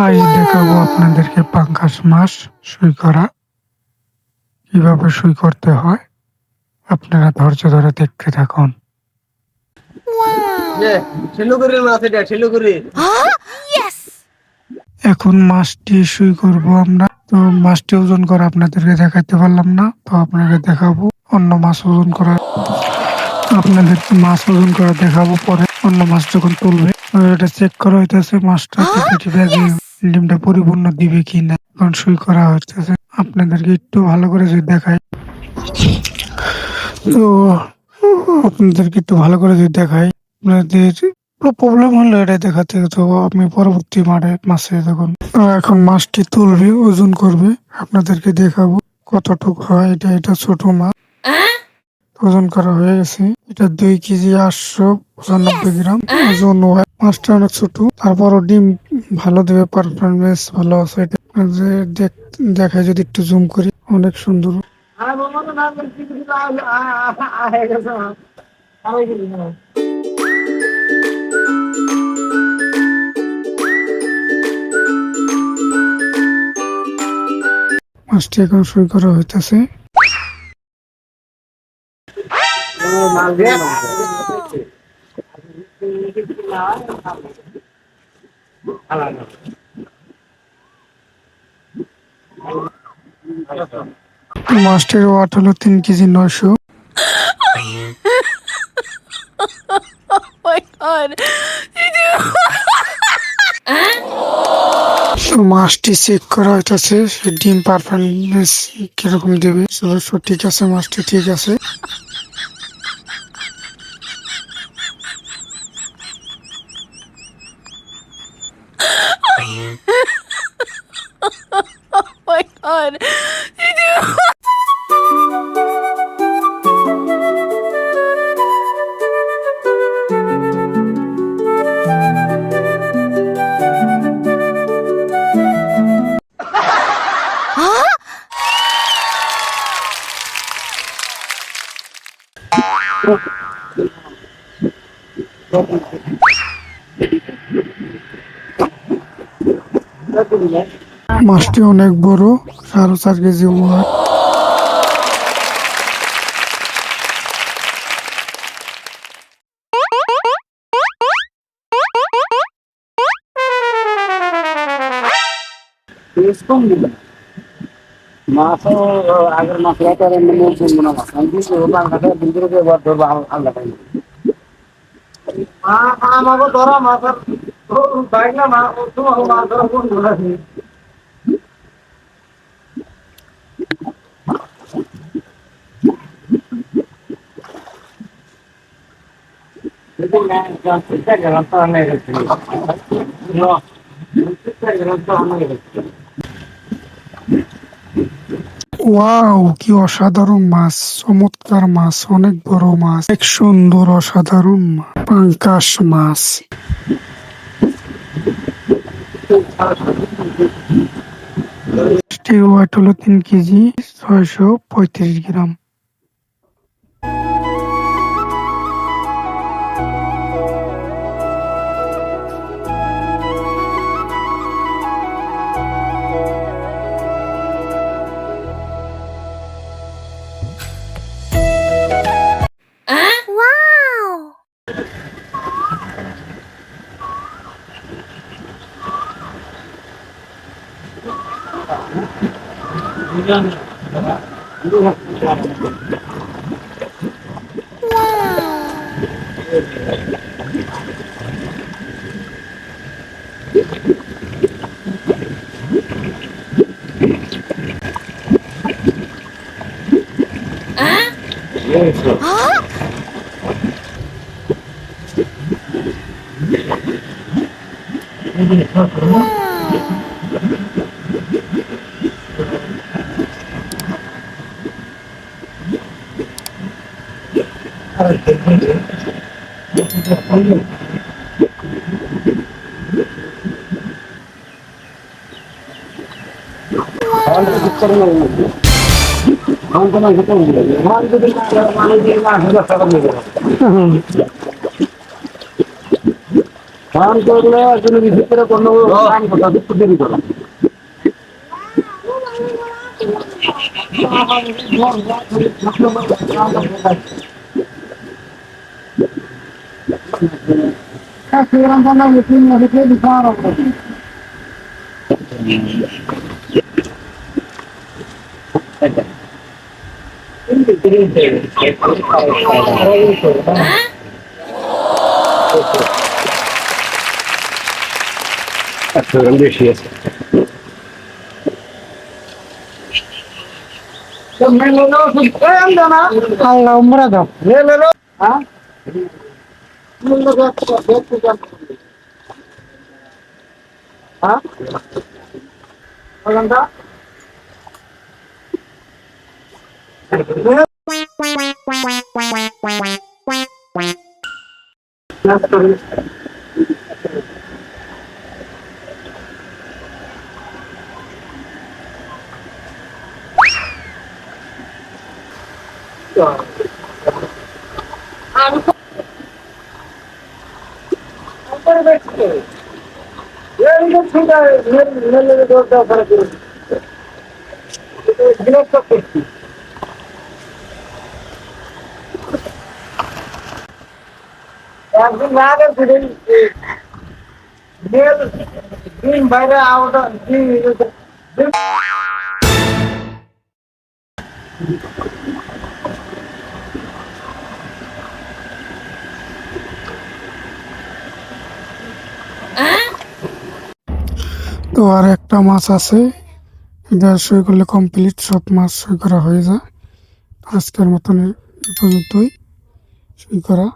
আজ দেখাবো আপনাদেরকে পাঙ্গাস মাছ সই করা, কিভাবে সই করতে হয়। আপনারা ধৈর্য ধরে দেখতে থাকুন। এখন মাছটি সই করব আমরা। তো মাছটি ওজন করা আপনাদেরকে দেখাতে পারলাম না, তো আপনাকে দেখাবো অন্য মাছ ওজন করা। আপনাদেরকে মাছ ওজন করা দেখাবো পরে, অন্য মাছ যখন তুলবে। এটা চেক করা হইতেছে মাছটা টিপে টিপে ডিমটা পরিপূর্ণ দিবে কিনা, কারণ সই করা হইতেছে। আপনাদেরকে একটু ভালো করে যদি দেখাই, তো আপনাদেরকে একটু ভালো করে যদি দেখাই, আপনাদের প্রবলেম হলে এটা দেখাতে, তো আমি পরবর্তী মাছে দেখুন। এখন মাছটি তুলবে, ওজন করবে, আপনাদেরকে দেখাবো কতটুকু হয়। এটা ছোট মাছ, ওজন করা হয়ে গেছে। এটা 2 কেজি 895 গ্রাম ওজন হয়। মাছটা অনেক ছোট, তারপরও ডিম ভালো দেবে, পারফরমেন্স ভালো আছে। এটা দেখায় যদি একটু জুম করি, অনেক সুন্দর। মাছটি এখন সই করা হইতেছে। মাছটির ওয়াট হলো 3 কেজি 900। তো মাছটি চেক করা হইতেছে, ডিম পারফরমেন্স কিরকম দেবে। ঠিক আছে, মাছটি ঠিক আছে। মাছটি অনেক বড়, 4.5 কেজি ওয়াট। মাছও আগের মাছ আমাকে ধরা মাছের বাইক না মাছ ধরা কোন ধরা ওয়াও, কি অসাধারণ মাছ, চমৎকার মাছ, অনেক বড় মাছ, এক সুন্দর অসাধারণ পাঙ্গাস মাছ। মাছটির ওয়েট হলো 3 কেজি 635 গ্রাম। ধান করলে আসলে ভিতরে কোনো কাম কথা একটু দেরি করো বেশি আছে আল্লাহ উমরা দাও। একদিন লাগে দিন বাইরে আওটা তো আর একটা মাছ আছে, এটা সই করলে কমপ্লিট, সব মাছ সই করা হয়ে যায়। আজকের মতন এই পর্যন্তই সই করা।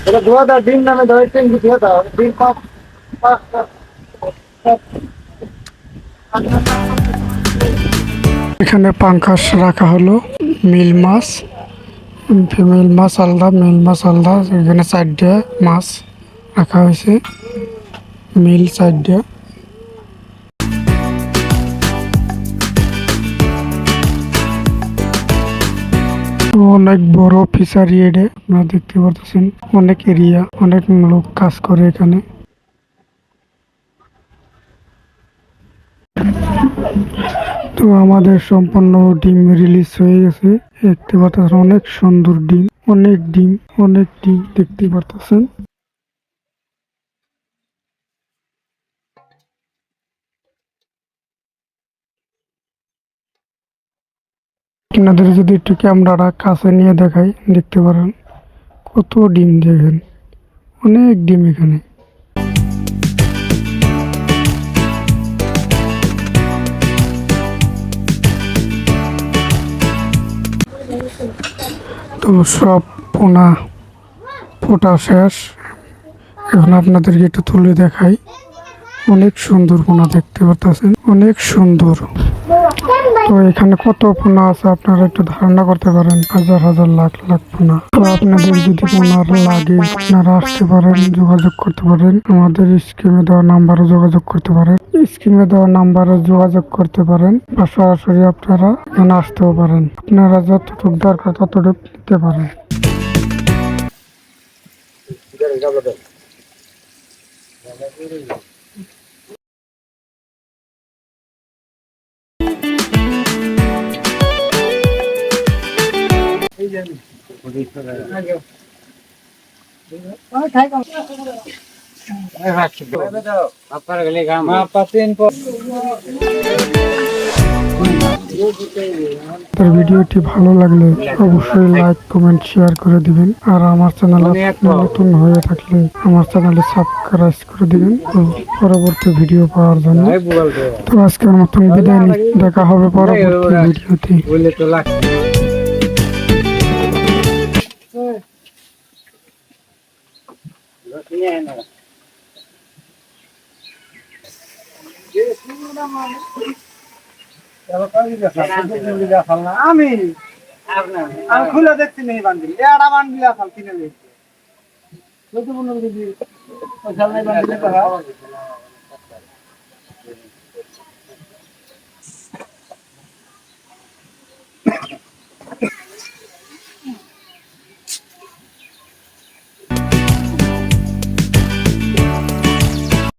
এটা ধোয়া দাও ডিম নামে ধরেছেন কি ধোয়া দাও ডিম পাঁচটা এখানে পাঙ্কাশ রাখা হলো, মিল মাছ, ফিমেল মাছ আলাদা, মেল মাছ আলাদা। এখানে 4টে মাছ রাখা হয়েছে, মিল 4টে। অনেক বড় ফিশারি, এটা আপনারা দেখতে পাচ্ছেন, অনেক এরিয়া, অনেক লোক কাজ করে এখানে। তো আমাদের সম্পূর্ণ ডিম রিলিজ হয়ে গেছে, দেখতে পাচ্ছেন অনেক সুন্দর ডিম, অনেক ডিম, অনেক ডিম দেখতে পাচ্ছেন। আপনাদের যদি একটু ক্যামেরাটা কাছে নিয়ে দেখাই, দেখতে পারেন কত ডিম, দেখেন অনেক ডিম এখানে। তো সব পোনা ফোটা শেষ, এখন আপনাদেরকে একটু তুলে দেখাই। অনেক সুন্দর পোনা দেখতে পাচ্ছেন, অনেক সুন্দর। তো এখানে কত পোনা আছে আপনারা একটু ধারণা করতে পারেন, হাজার হাজার লাখ লাখ পোনা। তো আপনাদের যদি পোনার লাগে আপনারা আসতে পারেন, যোগাযোগ করতে পারেন, আমাদের স্ক্রিনে দেওয়া নাম্বারে যোগাযোগ করতে পারেন, স্ক্রিনে দেওয়া নাম্বারে যোগাযোগ করতে পারেন, বা সরাসরি আপনারা এখানে আসতেও পারেন। আপনারা যতটুকু দরকার ততটুকু নিতে পারেন। তার ভিডিওটি ভালো লাগলে অবশ্যই লাইক কমেন্ট শেয়ার করে দিবেন, আর আমার চ্যানেলে নতুন হয়ে থাকলে আমার চ্যানেলে সাবস্ক্রাইব করে দিবেন পরবর্তী ভিডিও পাওয়ার জন্য। তো আজকের মতন বিদায় দেখা হবে পরবর্তী ভিডিওতে। আমি খুলে দেখছি নেই বান্ডিল এটা বান্ডিল কিনে দেখছি